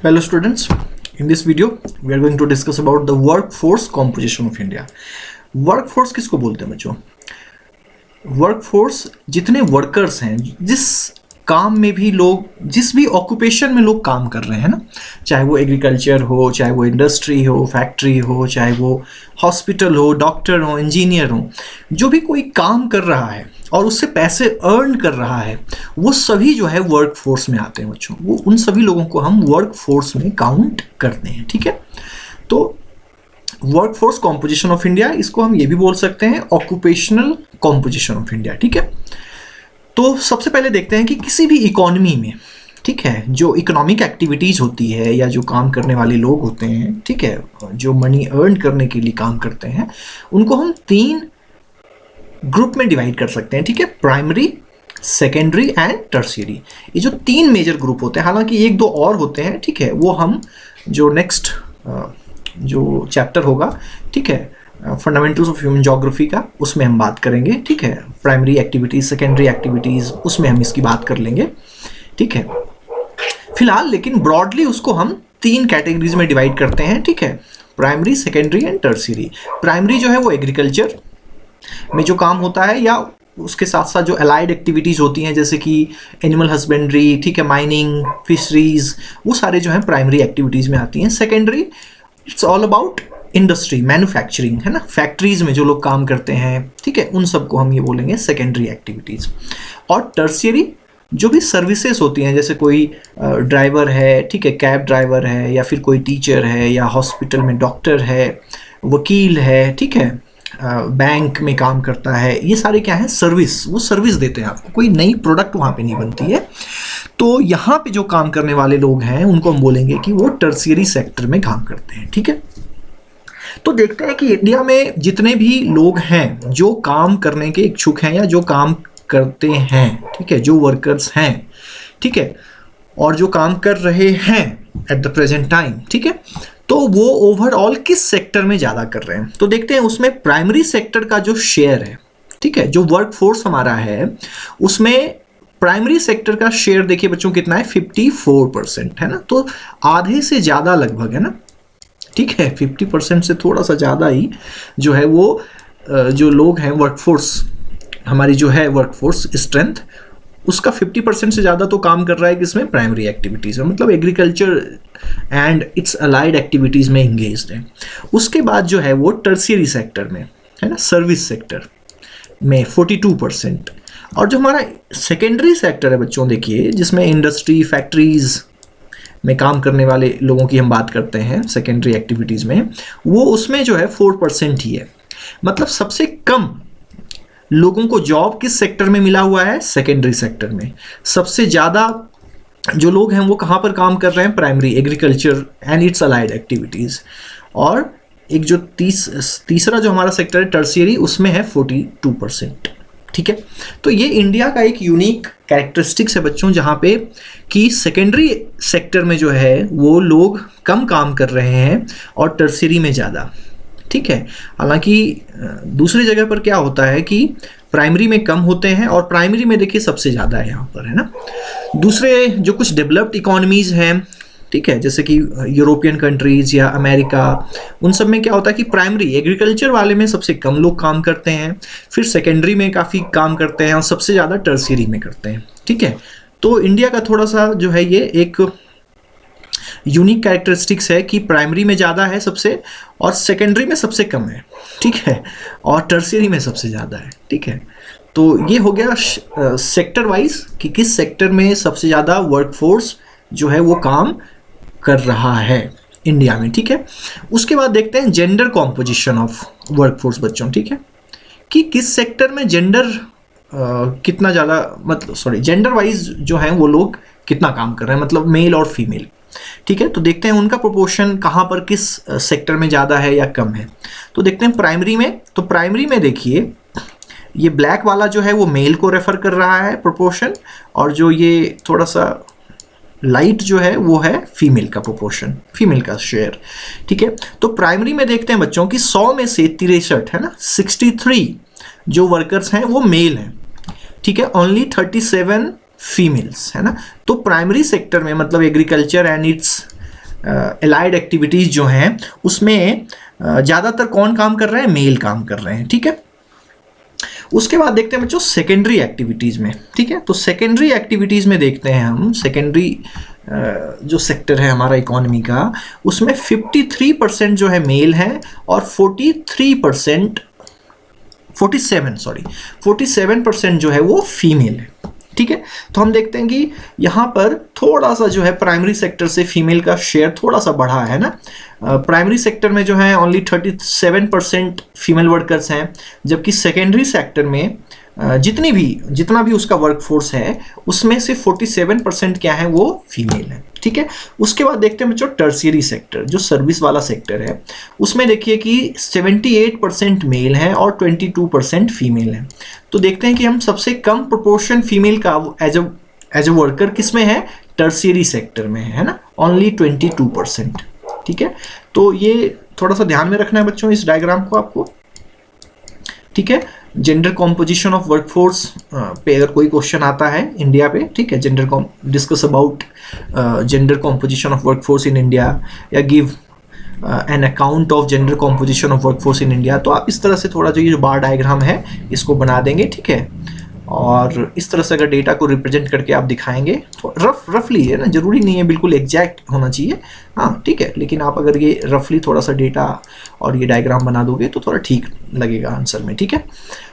Hello students, in this video we are going to discuss about the workforce composition of India. Workforce किसको बोलते हैं बच्चों? Workforce जितने workers हैं, जिस काम में भी लोग, जिस भी ऑक्यूपेशन में लोग काम कर रहे हैं ना, चाहे वो एग्रीकल्चर हो, चाहे वो इंडस्ट्री हो, फैक्ट्री हो, चाहे वो हॉस्पिटल हो, डॉक्टर हो, इंजीनियर हो, जो भी कोई काम कर रहा है और उससे पैसे अर्न कर रहा है, वो सभी जो है वर्कफोर्स में आते हैं बच्चों। वो उन सभी लोगों को हम वर्कफोर्स में काउंट करते हैं, ठीक है। तो वर्कफोर्स कॉम्पोजिशन ऑफ इंडिया, इसको हम ये भी बोल सकते हैं ऑक्यूपेशनल कॉम्पोजिशन ऑफ इंडिया, ठीक है। तो सबसे पहले देखते हैं कि किसी भी इकोनॉमी में, ठीक है, जो इकोनॉमिक एक्टिविटीज होती है या जो काम करने वाले लोग होते हैं, ठीक है, जो मनी अर्न करने के लिए काम करते हैं, उनको हम 3 ग्रुप में डिवाइड कर सकते हैं, ठीक है। प्राइमरी, सेकेंडरी एंड टर्शियरी, ये जो 3 मेजर ग्रुप होते हैं, हालांकि 1-2 और होते हैं, ठीक है, वो हम जो नेक्स्ट जो चैप्टर होगा, ठीक है, फंडामेंटल्स ऑफ ह्यूमन ज्योग्राफी का, उसमें हम बात करेंगे, ठीक है। प्राइमरी एक्टिविटीज़, सेकेंडरी एक्टिविटीज़, उसमें हम इसकी बात कर लेंगे, ठीक है। फिलहाल लेकिन ब्रॉडली उसको हम 3 कैटेगरीज में डिवाइड करते हैं, ठीक है। Primary, secondary and tertiary. Primary जो है वो एग्रीकल्चर में जो काम होता है, या उसके साथ साथ जो अलाइड एक्टिविटीज़ होती हैं, जैसे कि एनिमल हस्बेंड्री, ठीक है, माइनिंग, फिशरीज, वो सारे जो हैं प्राइमरी एक्टिविटीज़ में आती हैं। Secondary, it's all about industry, manufacturing, है ना, फैक्ट्रीज में जो लोग काम करते हैं, ठीक है, उन सबको हम ये बोलेंगे सेकेंडरी एक्टिविटीज़। और टर्शियरी, जो भी सर्विसेज होती हैं, जैसे कोई ड्राइवर है, ठीक है, कैब ड्राइवर है, या फिर कोई टीचर है, या हॉस्पिटल में डॉक्टर है, वकील है, ठीक है, बैंक में काम करता है, ये सारे क्या है, सर्विस, वो सर्विस देते हैं आपको, कोई नई प्रोडक्ट वहाँ पे नहीं बनती है। तो यहाँ पे जो काम करने वाले लोग हैं उनको हम बोलेंगे कि वो टर्शियरी सेक्टर में काम करते हैं, ठीक है। तो देखते हैं कि इंडिया में जितने भी लोग हैं जो काम करने के इच्छुक हैं या जो काम करते हैं, ठीक है, जो वर्कर्स हैं, ठीक है, और जो काम कर रहे हैं एट द प्रेजेंट टाइम, ठीक है, तो वो ओवरऑल किस सेक्टर में ज़्यादा कर रहे हैं। तो देखते हैं उसमें प्राइमरी सेक्टर का जो शेयर है, ठीक है, जो वर्कफोर्स हमारा है, उसमें प्राइमरी सेक्टर का शेयर देखिए बच्चों कितना है, 54% है ना। तो आधे से ज़्यादा लगभग, है ना, ठीक है, 50% से थोड़ा सा ज़्यादा ही जो है वो जो लोग हैं, वर्कफोर्स हमारी जो है वर्कफोर्स स्ट्रेंथ, उसका 50% से ज़्यादा तो काम कर रहा है किसमें, प्राइमरी एक्टिविटीज़ में, मतलब agriculture and it's allied activities में इंगेज्ड है। उसके बाद जो है वो टर्शियरी सेक्टर में, है ना, सर्विस सेक्टर में 42%। और जो हमारा सेकेंडरी सेक्टर है बच्चों, देखिए, जिसमें इंडस्ट्री, फैक्ट्रीज़ में काम करने वाले लोगों की हम बात करते हैं सेकेंडरी एक्टिविटीज़ में, वो उसमें जो है 4% ही है। मतलब सबसे कम लोगों को जॉब किस सेक्टर में मिला हुआ है, सेकेंडरी सेक्टर में। सबसे ज़्यादा जो लोग हैं वो कहाँ पर काम कर रहे हैं, primary, agriculture and it's allied activities. और एक जो तीसरा जो हमारा सेक्टर है टर्शियरी, उसमें है 42%, ठीक है। तो ये इंडिया का एक यूनिक कैरेक्टरिस्टिक्स है बच्चों, जहाँ पे कि सेकेंडरी सेक्टर में जो है वो लोग कम काम कर रहे हैं और टर्शियरी में ज़्यादा, ठीक है। हालांकि दूसरी जगह पर क्या होता है कि प्राइमरी में कम होते हैं और प्राइमरी में देखिए सबसे ज़्यादा है यहाँ पर, है ना। दूसरे जो कुछ डेवलप्ड इकोनॉमीज़ हैं, ठीक है, जैसे कि यूरोपियन कंट्रीज़ या अमेरिका, उन सब में क्या होता है कि प्राइमरी एग्रीकल्चर वाले में सबसे कम लोग काम करते हैं, फिर सेकेंडरी में काफ़ी काम करते हैं और सबसे ज़्यादा टर्शियरी में करते हैं, ठीक है। तो इंडिया का थोड़ा सा जो है ये एक यूनिक कैरेक्टरिस्टिक्स है कि प्राइमरी में ज़्यादा है सबसे, और सेकेंडरी में सबसे कम है, ठीक है, और टर्शियरी में सबसे ज़्यादा है, ठीक है। तो ये हो गया सेक्टर वाइज कि किस सेक्टर में सबसे ज़्यादा वर्कफोर्स जो है वो काम कर रहा है इंडिया में, ठीक है। उसके बाद देखते हैं जेंडर कॉम्पोजिशन ऑफ वर्कफोर्स बच्चों, ठीक है, कि किस सेक्टर में जेंडर कितना ज़्यादा, मतलब जेंडर वाइज जो है वो लोग कितना काम कर रहे हैं, मतलब मेल और फीमेल, ठीक है। तो देखते हैं उनका प्रोपोर्शन कहाँ पर किस सेक्टर में ज़्यादा है या कम है। तो देखते हैं प्राइमरी में, तो प्राइमरी में देखिए ये ब्लैक वाला जो है वो मेल को रेफर कर रहा है प्रोपोर्शन, और जो ये थोड़ा सा लाइट जो है वो है फीमेल का प्रोपोर्शन, फीमेल का शेयर, ठीक है। तो प्राइमरी में देखते हैं बच्चों की 100 में से 63, है ना, 63 जो वर्कर्स हैं वो मेल हैं, ठीक है, ओनली 37 फीमेल्स, है ना। तो प्राइमरी सेक्टर में मतलब agriculture and it's allied activities जो हैं उसमें ज़्यादातर कौन काम कर रहे हैं, मेल काम कर रहे हैं, ठीक है। उसके बाद देखते हैं बच्चों सेकेंडरी एक्टिविटीज़ में, ठीक है। तो सेकेंडरी एक्टिविटीज़ में देखते हैं हम, सेकेंडरी जो सेक्टर है हमारा इकोनॉमी का, उसमें 53% जो है मेल है और 47% जो है वो फीमेल है, ठीक है। तो हम देखते हैं कि यहाँ पर थोड़ा सा जो है प्राइमरी सेक्टर से फीमेल का शेयर थोड़ा सा बढ़ा है ना। प्राइमरी सेक्टर में जो है ओनली 37% फीमेल वर्कर्स हैं, जबकि सेकेंडरी सेक्टर में जितना भी उसका वर्कफोर्स है उसमें से 47% क्या है, वो फीमेल है, ठीक है। उसके बाद देखते हैं बच्चों टर्शियरी सेक्टर, जो सर्विस वाला सेक्टर है, उसमें देखिए कि 78% मेल है और 22% फीमेल है। तो देखते हैं कि हम सबसे कम प्रोपोर्शन फीमेल का एज ए वर्कर किस में है, टर्शियरी सेक्टर में है ना, ओनली 22%, ठीक है। तो ये थोड़ा सा ध्यान में रखना है बच्चों इस डायग्राम को आपको, ठीक है। जेंडर कॉम्पोजिशन ऑफ वर्कफोर्स पे अगर कोई क्वेश्चन आता है इंडिया पे, ठीक है, discuss about gender composition of workforce in India या give an account of gender composition of workforce in India, तो आप इस तरह से थोड़ा जो ये जो बार डायग्राम है इसको बना देंगे, ठीक है। और इस तरह से अगर डेटा को रिप्रेजेंट करके आप दिखाएंगे तो रफली है ना, जरूरी नहीं है बिल्कुल एग्जैक्ट होना चाहिए, हाँ ठीक है, लेकिन आप अगर ये रफली थोड़ा सा डेटा और ये डायग्राम बना दोगे तो थोड़ा ठीक लगेगा आंसर में, ठीक है।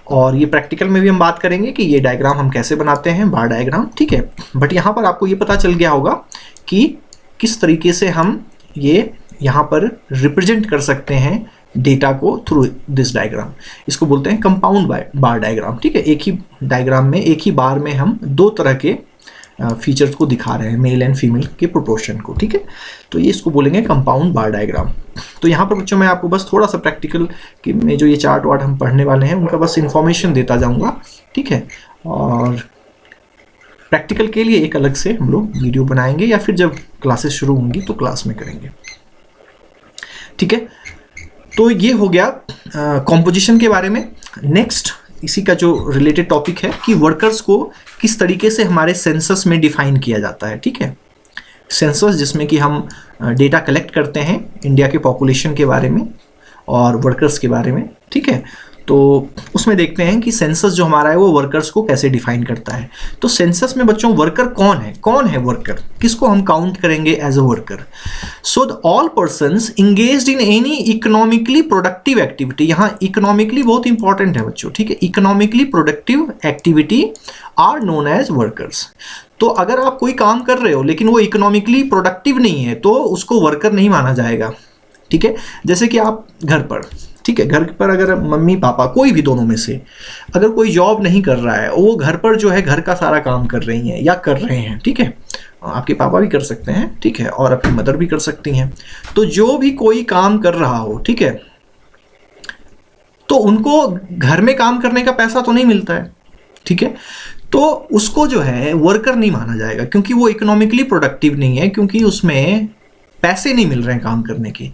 और ये प्रैक्टिकल में भी हम बात करेंगे कि ये डायग्राम हम कैसे बनाते हैं, बार डायग्राम, ठीक है। बट यहाँ पर आपको ये पता चल गया होगा कि किस तरीके से हम ये यहाँ पर रिप्रेजेंट कर सकते हैं डेटा को थ्रू दिस डायग्राम। इसको बोलते हैं कंपाउंड बार डायग्राम, ठीक है। एक ही डायग्राम में, एक ही बार में हम दो तरह के फीचर्स को दिखा रहे हैं, मेल एंड फीमेल के प्रोपोर्शन को, ठीक है। तो ये इसको बोलेंगे कंपाउंड बार डायग्राम। तो यहाँ पर बच्चों मैं आपको बस थोड़ा सा प्रैक्टिकल में जो ये चार्ट वार्ट हम पढ़ने वाले हैं उनका बस इंफॉर्मेशन देता जाऊँगा, ठीक है। और प्रैक्टिकल के लिए एक अलग से हम लोग वीडियो बनाएंगे या फिर जब क्लासेस शुरू होंगी तो क्लास में करेंगे, ठीक है। तो ये हो गया कॉम्पोजिशन के बारे में। नेक्स्ट इसी का जो रिलेटेड टॉपिक है कि वर्कर्स को किस तरीके से हमारे सेंसस में डिफाइन किया जाता है, ठीक है। सेंसस जिसमें कि हम डेटा कलेक्ट करते हैं इंडिया के पॉपुलेशन के बारे में और वर्कर्स के बारे में, ठीक है। तो उसमें देखते हैं कि सेंसस जो हमारा है वो वर्कर्स को कैसे डिफाइन करता है। तो सेंसस में बच्चों वर्कर कौन है वर्कर, किसको हम काउंट करेंगे as a worker. So the all persons engaged in any economically productive activity, यहाँ इकोनॉमिकली बहुत इंपॉर्टेंट है बच्चों, ठीक है। Economically productive activity are known as workers. तो अगर आप कोई काम कर रहे हो लेकिन वो इकोनॉमिकली प्रोडक्टिव नहीं है तो उसको वर्कर नहीं माना जाएगा, ठीक है। जैसे कि आप घर पर, ठीक है, घर पर अगर मम्मी पापा कोई भी दोनों में से अगर कोई जॉब नहीं कर रहा है, वो घर पर जो है घर का सारा काम कर रही हैं या कर रहे हैं, ठीक है, आपके पापा भी कर सकते हैं, ठीक है, और आपकी मदर भी कर सकती हैं। तो जो भी कोई काम कर रहा हो, ठीक है, तो उनको घर में काम करने का पैसा तो नहीं मिलता है, ठीक है। तो उसको जो है वर्कर नहीं माना जाएगा क्योंकि वो इकोनॉमिकली प्रोडक्टिव नहीं है, क्योंकि उसमें पैसे नहीं मिल रहे हैं काम करने के।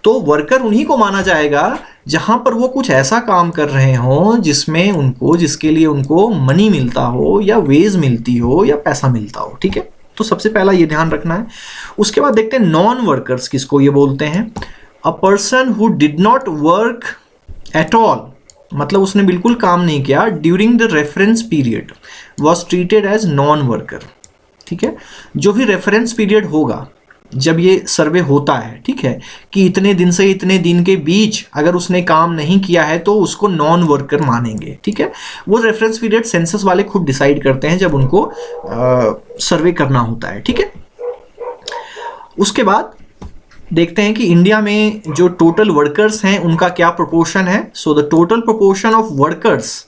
तो वर्कर उन्हीं को माना जाएगा जहां पर वो कुछ ऐसा काम कर रहे हो जिसके लिए उनको मनी मिलता हो या वेज मिलती हो या पैसा मिलता हो, ठीक है। तो सबसे पहला ये ध्यान रखना है। उसके बाद देखते हैं नॉन वर्कर्स किसको ये बोलते हैं। A person who did not work at all, मतलब उसने बिल्कुल काम नहीं किया, during the reference period was treated as non worker, ठीक है। जो भी रेफरेंस पीरियड होगा जब ये सर्वे होता है, ठीक है, कि इतने दिन से इतने दिन के बीच अगर उसने काम नहीं किया है तो उसको नॉन वर्कर मानेंगे, ठीक है। वो रेफरेंस पीरियड सेंसस वाले खुद डिसाइड करते हैं जब उनको सर्वे करना होता है, ठीक है। उसके बाद देखते हैं कि इंडिया में जो टोटल वर्कर्स हैं उनका क्या प्रोपोर्शन है। So the total proportion of workers,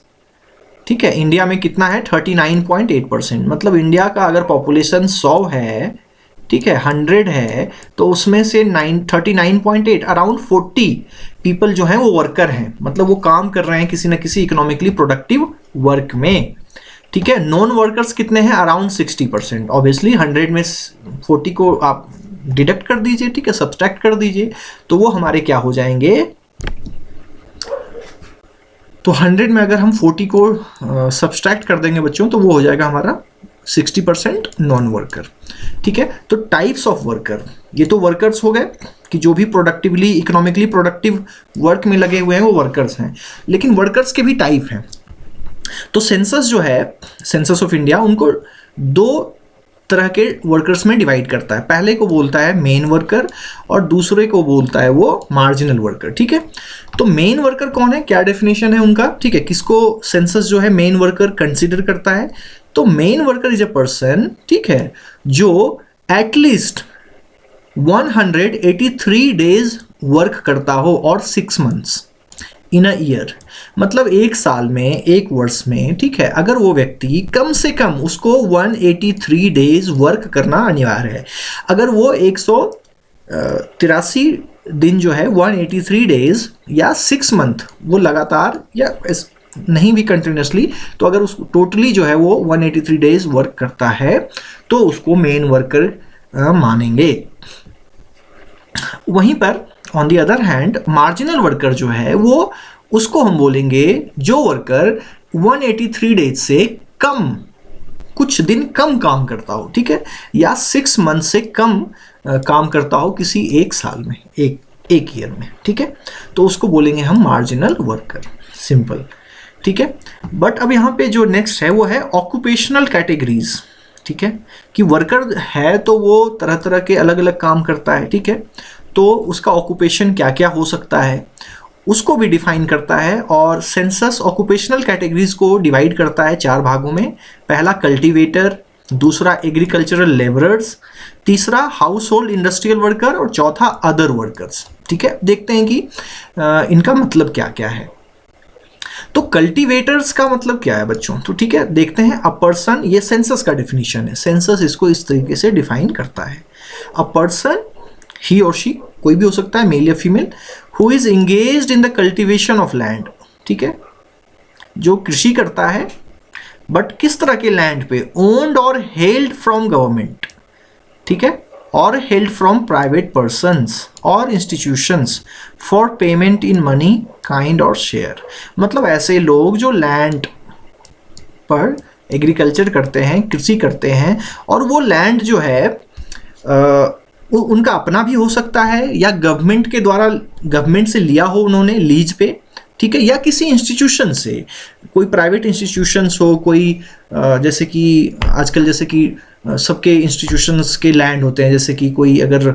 ठीक है, इंडिया में कितना है, 39.8%। मतलब इंडिया का अगर पॉपुलेशन 100 है, ठीक है, 100 है, तो उसमें से 39.8 अराउंड 40 पीपल जो हैं वो वर्कर हैं, मतलब वो काम कर रहे हैं किसी न किसी इकोनॉमिकली प्रोडक्टिव वर्क में, ठीक है। नॉन वर्कर्स कितने हैं, अराउंड 60%। ऑब्वियसली 100 में 40 को आप डिडक्ट कर दीजिए, ठीक है, सब्सट्रैक्ट कर दीजिए, तो वो हमारे क्या हो जाएंगे। तो 100 में अगर हम 40 को सब्सट्रैक्ट कर देंगे बच्चों तो वो हो जाएगा हमारा 60% नॉन वर्कर, ठीक है। तो टाइप्स ऑफ वर्कर, ये तो वर्कर्स हो गए कि जो भी प्रोडक्टिवली इकोनॉमिकली प्रोडक्टिव वर्क में लगे हुए हैं वो वर्कर्स हैं। लेकिन वर्कर्स के भी टाइप हैं। तो सेंसस जो है, सेंसस ऑफ इंडिया, उनको दो तरह के वर्कर्स में डिवाइड करता है। पहले को बोलता है मेन वर्कर और दूसरे को बोलता है वो मार्जिनल वर्कर। ठीक है, तो मेन वर्कर कौन है, क्या डेफिनेशन है उनका, ठीक है, किसको सेंसस जो है मेन वर्कर कंसीडर करता है। तो main worker is a person, ठीक है, जो एटलीस्ट 183 डेज वर्क करता हो और 6 मंथ्स इन अ ईयर, मतलब एक साल में, एक वर्ष में, ठीक है, अगर वो व्यक्ति कम से कम उसको 183 डेज वर्क करना अनिवार्य है। अगर वो 183 दिन जो है 183 डेज या 6 मंथ वो लगातार या नहीं भी कंटिन्यूसली, तो अगर उस टोटली जो है वो 183 डेज वर्क करता है तो उसको मेन वर्कर मानेंगे। वहीं पर on the other hand marginal worker जो है वो, उसको हम बोलेंगे जो वर्कर 183 डेज से कम, कुछ दिन कम काम करता हो, ठीक है, या 6 मंथ से कम काम करता हो किसी एक साल में, एक ईयर में, ठीक है, तो उसको बोलेंगे हम मार्जिनल वर्कर, सिंपल। ठीक है, बट अब यहाँ पे जो नेक्स्ट है वो है ऑक्यूपेशनल कैटेगरीज। ठीक है, कि वर्कर है तो वो तरह तरह के अलग अलग काम करता है, ठीक है, तो उसका ऑक्यूपेशन क्या क्या हो सकता है उसको भी डिफाइन करता है। और सेंसस ऑक्यूपेशनल कैटेगरीज को डिवाइड करता है 4 भागों में। पहला कल्टीवेटर, दूसरा एग्रीकल्चरल लेबरर्स, तीसरा हाउस होल्ड इंडस्ट्रियल वर्कर और चौथा अदर वर्कर्स। ठीक है, देखते हैं कि इनका मतलब क्या क्या है। तो कल्टीवेटर्स का मतलब क्या है बच्चों, तो ठीक है, देखते हैं। अ पर्सन, ये सेंसस का डिफिनीशन है, सेंसस इसको इस तरीके से डिफाइन करता है। अ पर्सन, ही और शी, कोई भी हो सकता है, मेल या female, who is engaged in the cultivation of land. ठीक है, जो कृषि करता है, बट किस तरह के लैंड पे, ओन्ड और हेल्ड फ्रॉम गवर्नमेंट, ठीक है, और हेल्ड फ्रॉम प्राइवेट पर्सन्स और institutions for payment in money, kind और शेयर। मतलब ऐसे लोग जो लैंड पर एग्रीकल्चर करते हैं, कृषि करते हैं, और वो लैंड जो है उनका अपना भी हो सकता है या गवर्नमेंट के द्वारा, गवर्नमेंट से लिया हो उन्होंने लीज पे, ठीक है, या किसी इंस्टीट्यूशन से, कोई प्राइवेट इंस्टीट्यूशंस हो, कोई जैसे कि आजकल जैसे कि सबके इंस्टीट्यूशंस के लैंड होते हैं, जैसे कि कोई अगर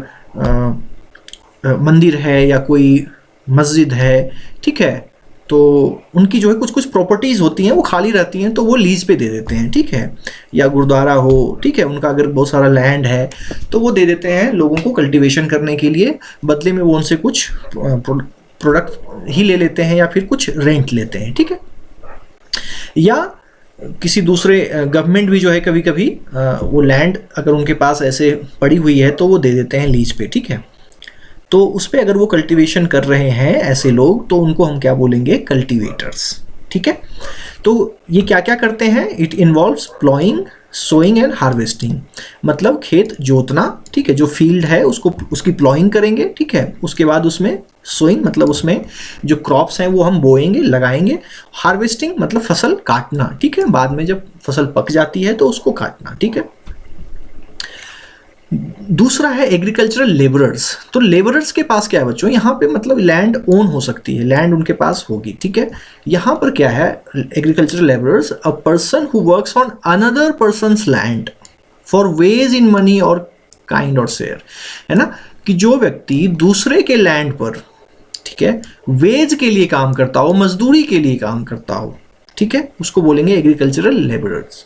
मंदिर है या कोई मस्जिद है, ठीक है, तो उनकी जो है कुछ कुछ प्रॉपर्टीज़ होती हैं वो खाली रहती हैं तो वो लीज पे दे देते हैं, ठीक है, या गुरुद्वारा हो, ठीक है, उनका अगर बहुत सारा लैंड है तो वो दे देते हैं लोगों को कल्टीवेशन करने के लिए, बदले में वो उनसे कुछ प्रोडक्ट ही ले लेते हैं या फिर कुछ रेंट लेते हैं, ठीक है। या किसी दूसरे गवर्नमेंट भी जो है कभी कभी वो लैंड अगर उनके पास ऐसे पड़ी हुई है तो वो दे देते हैं लीज पे, ठीक है, तो उस पर अगर वो कल्टीवेशन कर रहे हैं ऐसे लोग तो उनको हम क्या बोलेंगे, कल्टीवेटर्स। ठीक है, तो ये क्या क्या करते हैं, it involves ploughing, sowing and harvesting, मतलब खेत जोतना, ठीक है, जो फील्ड है उसको, उसकी प्लॉइंग करेंगे, ठीक है, उसके बाद उसमें सोइंग मतलब उसमें जो क्रॉप्स हैं वो हम बोएंगे, लगाएंगे, हार्वेस्टिंग मतलब फसल काटना, ठीक है, बाद में जब फसल पक जाती है तो उसको काटना, ठीक है। दूसरा है एग्रीकल्चरल लेबरर्स। तो लेबरर्स के पास क्या है बच्चों, यहाँ पे मतलब लैंड ओन हो सकती है, लैंड उनके पास होगी, ठीक है। यहाँ पर क्या है, agricultural labourers, a person who works on another persons land for ways in money और काइंड और शेयर, है ना, कि जो व्यक्ति दूसरे के लैंड पर, ठीक है, वेज के लिए काम करता हो, मजदूरी के लिए काम करता हो, ठीक है, उसको बोलेंगे agricultural labourers.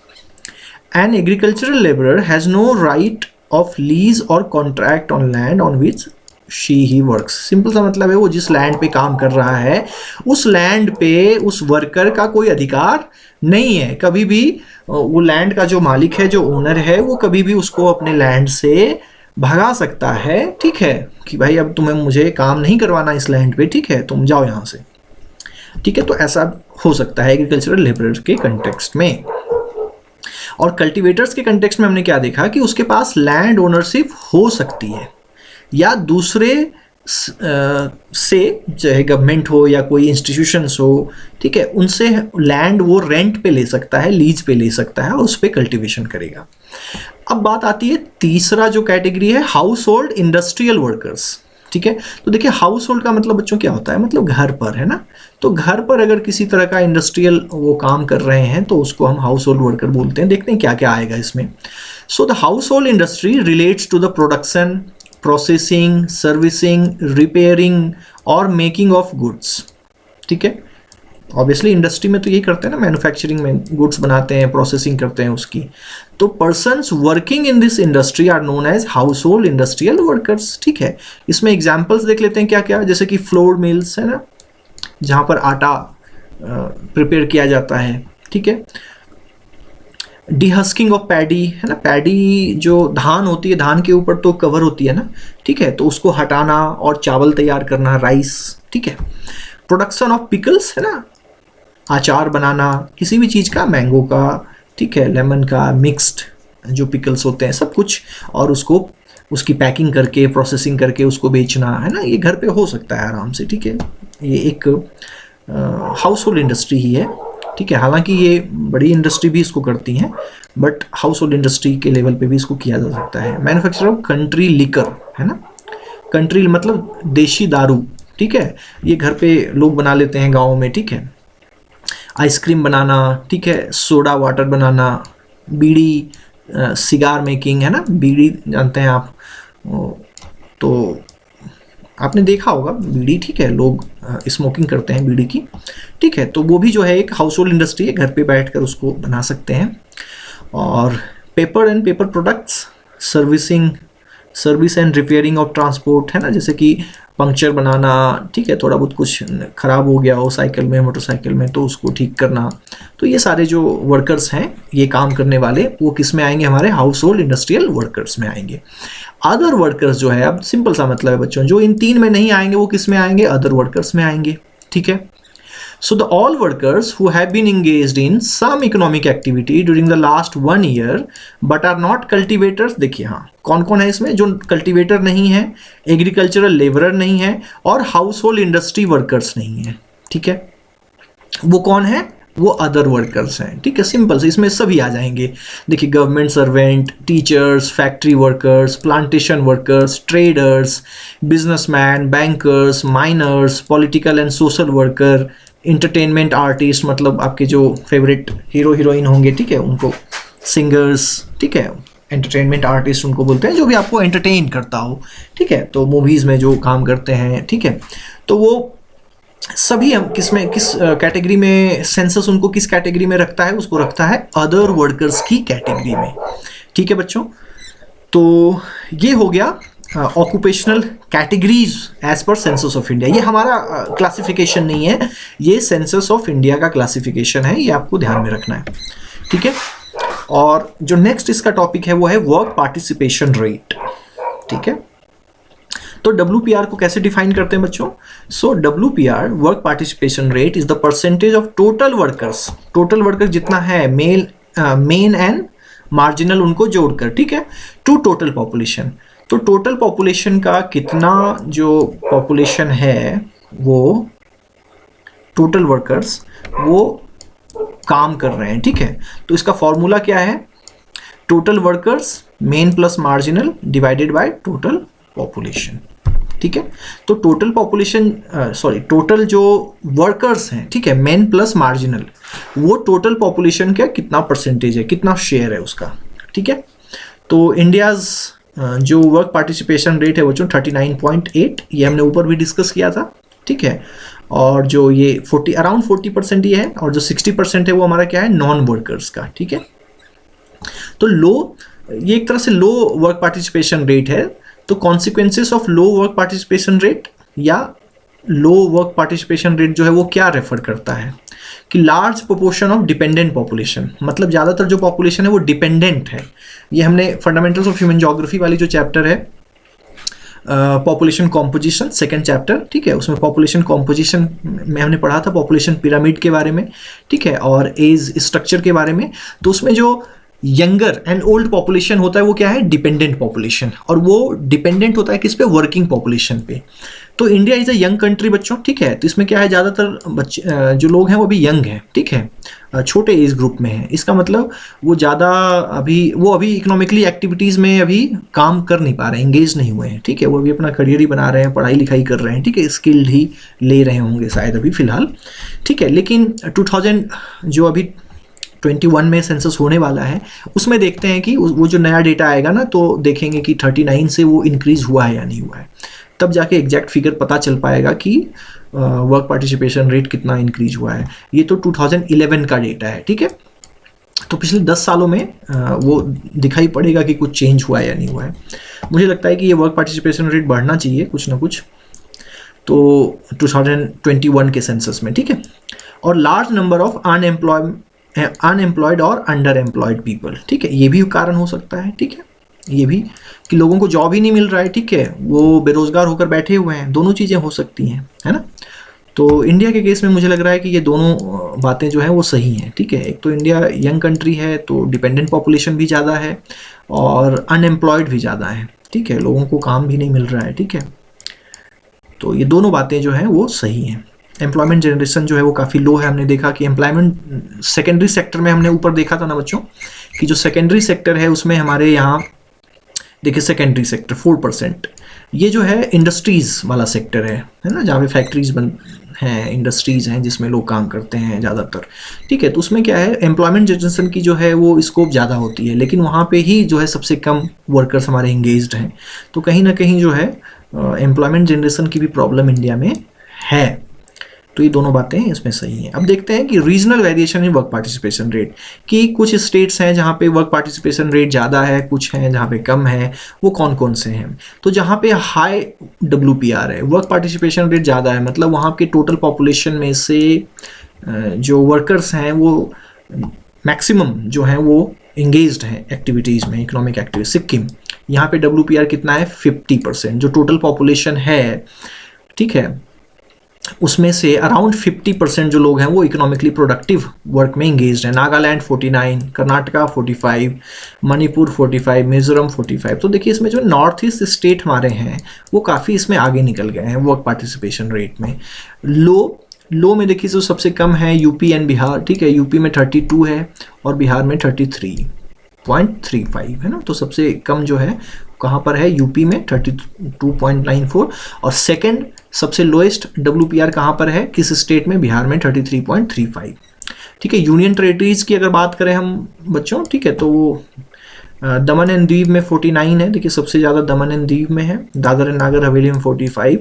An agricultural labourer has no right of lease और contract on land on which she he works. Simple सा मतलब है वो जिस लैंड पे काम कर रहा है उस लैंड पे उस वर्कर का कोई अधिकार नहीं है। कभी भी वो लैंड का जो मालिक है, जो ओनर है, वो कभी भी उसको अपने लैंड से भगा सकता है, ठीक है, कि भाई अब तुम्हें मुझे काम नहीं करवाना इस लैंड पे, ठीक है, तुम जाओ यहाँ से, ठीक है। तो ऐसा हो सकता है एग्रीकल्चरल लेबरर के कंटेक्स्ट में। और कल्टीवेटर्स के कंटेक्स्ट में हमने क्या देखा कि उसके पास लैंड ओनरशिप हो सकती है या दूसरे से, चाहे गवर्नमेंट हो या कोई इंस्टीट्यूशंस हो, ठीक है, उनसे लैंड वो रेंट पे ले सकता है, लीज पे ले सकता है और उस पर कल्टिवेशन करेगा। अब बात आती है तीसरा जो कैटेगरी है, हाउस होल्ड इंडस्ट्रियल वर्कर्स। ठीक है, तो देखिए हाउस होल्ड का मतलब बच्चों क्या होता है, मतलब घर पर, है ना। तो घर पर अगर किसी तरह का इंडस्ट्रियल वो काम कर रहे हैं तो उसको हम हाउस होल्ड वर्कर बोलते हैं। देखते हैं क्या क्या आएगा इसमें। So the household industry relates to the production, processing, servicing, repairing और मेकिंग ऑफ गुड्स। ठीक है, ऑब्वियसली इंडस्ट्री में तो यही करते हैं ना, मैन्युफैक्चरिंग में गुड्स बनाते हैं, प्रोसेसिंग करते हैं उसकी। तो persons working in this industry are known as household industrial workers. ठीक है, इसमें एग्जाम्पल्स देख लेते हैं क्या क्या, जैसे कि फ्लोर मिल्स, है ना, जहाँ पर आटा प्रिपेयर किया जाता है। ठीक है, डिहस्किंग ऑफ पैडी, है ना, पैडी जो धान होती है, धान के ऊपर तो कवर होती है ना, ठीक है, तो उसको हटाना और चावल तैयार करना, राइस। ठीक है, प्रोडक्शन ऑफ पिकल्स, है ना, अचार बनाना किसी भी चीज़ का, मैंगो का, ठीक है, लेमन का, मिक्स्ड जो पिकल्स होते हैं सब कुछ, और उसको उसकी पैकिंग करके, प्रोसेसिंग करके उसको बेचना, है ना, ये घर पे हो सकता है आराम से। ठीक है, ये एक हाउस होल्ड इंडस्ट्री ही है। ठीक है, हालांकि ये बड़ी इंडस्ट्री भी इसको करती हैं, बट हाउस होल्ड इंडस्ट्री के लेवल पे भी इसको किया जा सकता है। मैन्युफैक्चर ऑफ कंट्री लिकर, है ना, कंट्री मतलब देशी दारू। ठीक है, ये घर पे लोग बना लेते हैं गाँव में। ठीक है, आइसक्रीम बनाना, ठीक है, सोडा वाटर बनाना, बीड़ी, सिगार मेकिंग, है ना, बीड़ी जानते हैं आप, तो आपने देखा होगा बीड़ी। ठीक है, लोग स्मोकिंग करते हैं बीड़ी की। ठीक है, तो वो भी जो है एक हाउस होल्ड इंडस्ट्री है, घर पे बैठकर उसको बना सकते हैं। और paper and paper products, service and repairing of transport, है ना, जैसे कि पंक्चर बनाना, ठीक है, थोड़ा बहुत कुछ ख़राब हो गया हो साइकिल में, मोटरसाइकिल में, तो उसको ठीक करना। तो ये सारे जो वर्कर्स हैं, ये काम करने वाले, वो किस में आएंगे, हमारे हाउस होल्ड इंडस्ट्रियल वर्कर्स में आएंगे। अदर वर्कर्स जो है, अब सिंपल सा मतलब है बच्चों, जो इन तीन में नहीं आएंगे वो किस में आएंगे, अदर वर्कर्स में आएंगे। ठीक है, so the all workers who have been engaged in some economic activity during the last 1 year but are not cultivators। देखिए हाँ, कौन कौन है इसमें, जो कल्टिवेटर नहीं है, एग्रीकल्चरल लेबरर नहीं है, और हाउस होल्ड इंडस्ट्री वर्कर्स नहीं है। ठीक है, वो कौन है, वो अदर वर्कर्स हैं। ठीक है, सिंपल से इसमें सभी आ जाएंगे। देखिए, government servant, teachers, factory workers, plantation workers, traders, businessman, bankers, miners, political and social worker, entertainment artist, मतलब आपके जो फेवरेट हीरो हीरोइन होंगे, ठीक है, उनको सिंगर्स। ठीक है, एंटरटेनमेंट आर्टिस्ट उनको बोलते हैं जो भी आपको एंटरटेन करता हो। ठीक है, तो मूवीज़ में जो काम करते हैं, ठीक है, तो वो सभी हम किस कैटेगरी में, सेंसस उनको किस कैटेगरी में रखता है, उसको रखता है अदर वर्कर्स की कैटेगरी में। ठीक है बच्चों, तो ये हो गया occupational categories as per census of India. ये हमारा क्लासिफिकेशन नहीं है, ये सेंसस ऑफ इंडिया का क्लासिफिकेशन है, ये आपको ध्यान में रखना है। ठीक है, और जो नेक्स्ट इसका टॉपिक है वो है वर्क पार्टिसिपेशन रेट। ठीक है, तो WPR को कैसे डिफाइन करते हैं बच्चों? सो WPR, work participation rate, is the percentage of total workers, total worker जितना है, मेन एंड मार्जिनल उनको जोड़कर, ठीक है, टू टोटल पॉपुलेशन। तो टोटल पॉपुलेशन का कितना जो पॉपुलेशन है, वो टोटल वर्कर्स वो काम कर रहे हैं। ठीक है, तो इसका फॉर्मूला क्या है, total workers main plus marginal divided by total population. ठीक है, तो टोटल पॉपुलेशन टोटल जो वर्कर्स हैं, ठीक है, मेन प्लस मार्जिनल, वो टोटल पॉपुलेशन का कितना परसेंटेज है, कितना शेयर है उसका। ठीक है, तो इंडियाज जो वर्क पार्टिसिपेशन रेट है वो 39.8, ये हमने ऊपर भी डिस्कस किया था। ठीक है, और जो ये अराउंड 40% ये है, और जो 60% है वो हमारा क्या है, नॉन वर्कर्स का। ठीक है, तो ये एक तरह से लो वर्क पार्टिसिपेशन रेट है। तो consequences of low work participation rate या लो वर्क पार्टिसिपेशन रेट जो है वो क्या रेफर करता है कि large proportion of dependent population, मतलब ज़्यादातर जो पॉपुलेशन है वो डिपेंडेंट है। ये हमने फंडामेंटल्स ऑफ ह्यूमन ज्योग्राफी वाली जो चैप्टर है, पॉपुलेशन कॉम्पोजिशन, सेकंड चैप्टर, ठीक है, उसमें पॉपुलेशन कॉम्पोजिशन में हमने पढ़ा था पॉपुलेशन पिरामिड के बारे में। ठीक है, और एज स्ट्रक्चर के बारे में। तो उसमें जो यंगर एंड ओल्ड पॉपुलेशन होता है वो क्या है, डिपेंडेंट पॉपुलेशन, और वो डिपेंडेंट होता है किस पे, वर्किंग पॉपुलेशन पे। तो India is a young country बच्चों, ठीक है। तो इसमें क्या है, ज़्यादातर बच्चे जो लोग हैं वो अभी यंग हैं, ठीक है, छोटे एज ग्रुप में हैं। इसका मतलब वो ज़्यादा अभी इकोनॉमिकली एक्टिविटीज़ में अभी काम कर नहीं पा रहे हैं, इंगेज नहीं हुए हैं, ठीक है। वो अभी अपना करियर ही बना रहे हैं, पढ़ाई लिखाई कर रहे हैं, ठीक है, स्किल्ड ही ले रहे होंगे शायद अभी फ़िलहाल, ठीक है। लेकिन 2000 जो अभी 21 में सेंसस होने वाला है, उसमें देखते हैं कि वो जो नया डेटा आएगा ना, तो देखेंगे कि 39 से वो इंक्रीज़ हुआ है या नहीं हुआ है। तब जाके एग्जैक्ट फिगर पता चल पाएगा कि वर्क पार्टिसिपेशन रेट कितना इंक्रीज हुआ है। ये तो 2011 का डेटा है, ठीक है। तो पिछले 10 सालों में वो दिखाई पड़ेगा कि कुछ चेंज हुआ है या नहीं हुआ है। मुझे लगता है कि ये वर्क पार्टिसिपेशन रेट बढ़ना चाहिए कुछ ना कुछ, तो 2021 के सेंसस में, ठीक है। और लार्ज नंबर ऑफ अनएम्प्लॉयड और अंडर एम्प्लॉयड पीपल, ठीक है, ये भी कारण हो सकता है, ठीक है। ये भी कि लोगों को जॉब ही नहीं मिल रहा है, ठीक है, वो बेरोजगार होकर बैठे हुए हैं, दोनों चीज़ें हो सकती हैं, है ना। तो इंडिया के केस में मुझे लग रहा है कि ये दोनों बातें जो हैं वो सही हैं, ठीक है। एक तो इंडिया यंग कंट्री है, तो डिपेंडेंट पॉपुलेशन भी ज़्यादा है और अनएम्प्लॉयड भी ज़्यादा है, ठीक है, लोगों को काम भी नहीं मिल रहा है, ठीक है। तो ये दोनों बातें जो हैं वो सही हैं। एम्प्लॉयमेंट जनरेशन जो है वो काफ़ी लो है। हमने देखा कि एम्प्लॉयमेंट सेकेंडरी सेक्टर में हमने ऊपर देखा था ना बच्चों, कि जो सेकेंडरी सेक्टर है उसमें हमारे यहाँ देखिए सेकेंडरी सेक्टर 4%, ये जो है इंडस्ट्रीज़ वाला सेक्टर है ना, जहाँ पे फैक्ट्रीज हैं, इंडस्ट्रीज़ हैं जिसमें लोग काम करते हैं ज़्यादातर, ठीक है। तो उसमें क्या है, एम्प्लॉयमेंट जनरेशन की जो है वो स्कोप ज़्यादा होती है, लेकिन वहाँ पे ही जो है सबसे कम वर्कर्स हमारे इंगेज्ड हैं। तो कहीं ना कहीं जो है एम्प्लॉयमेंट जनरेशन की भी प्रॉब्लम इंडिया में है। तो ये दोनों बातें इसमें सही हैं। अब देखते हैं कि regional variation in work participation rate, कि कुछ स्टेट्स हैं जहाँ पे वर्क पार्टिसिपेशन रेट ज़्यादा है, कुछ हैं जहाँ पे कम है, वो कौन कौन से हैं। तो जहाँ पे हाई WPR है, वर्क पार्टिसिपेशन रेट ज़्यादा है, मतलब वहाँ के टोटल पॉपुलेशन में से जो वर्कर्स हैं वो मैक्सिमम जो हैं वो इंगेज्ड हैं एक्टिविटीज़ में, इकोनॉमिक एक्टिविटी। सिक्किम, यहाँ पे WPR कितना है, 50%, जो टोटल पॉपुलेशन है, ठीक है, उसमें से अराउंड 50% जो लोग हैं वो इकोनॉमिकली प्रोडक्टिव वर्क में इंगेज्ड हैं। नागालैंड 49, कर्नाटका 45, मणिपुर 45, मिजोरम 45। तो देखिए इसमें जो नॉर्थ ईस्ट स्टेट हमारे हैं वो काफ़ी इसमें आगे निकल गए हैं वर्क पार्टिसिपेशन रेट में। लो में देखिए जो सबसे कम है यूपी एंड बिहार, ठीक है, यूपी में 32 है और बिहार में 33.35 है ना। तो सबसे कम जो है कहाँ पर है, यूपी में 32.94, और सेकंड सबसे लोएस्ट WPR कहाँ पर है, किस स्टेट में, बिहार में 33.35, ठीक है। यूनियन टेरेटरीज की अगर बात करें हम बच्चों, ठीक है, तो वो दमन एंड दीव में 49 है, देखिए सबसे ज़्यादा दमन एंड दीव में है। दादर एंड नागर हवेली में 45,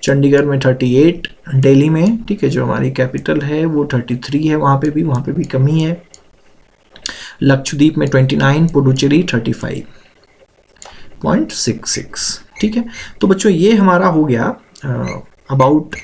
चंडीगढ़ में 38, दिल्ली में, ठीक है, जो हमारी कैपिटल है वो 33 है, वहाँ पे भी कमी है। लक्षद्वीप में 29, पुडुचेरी 35.66, ठीक है। तो बच्चों ये हमारा हो गया अबाउट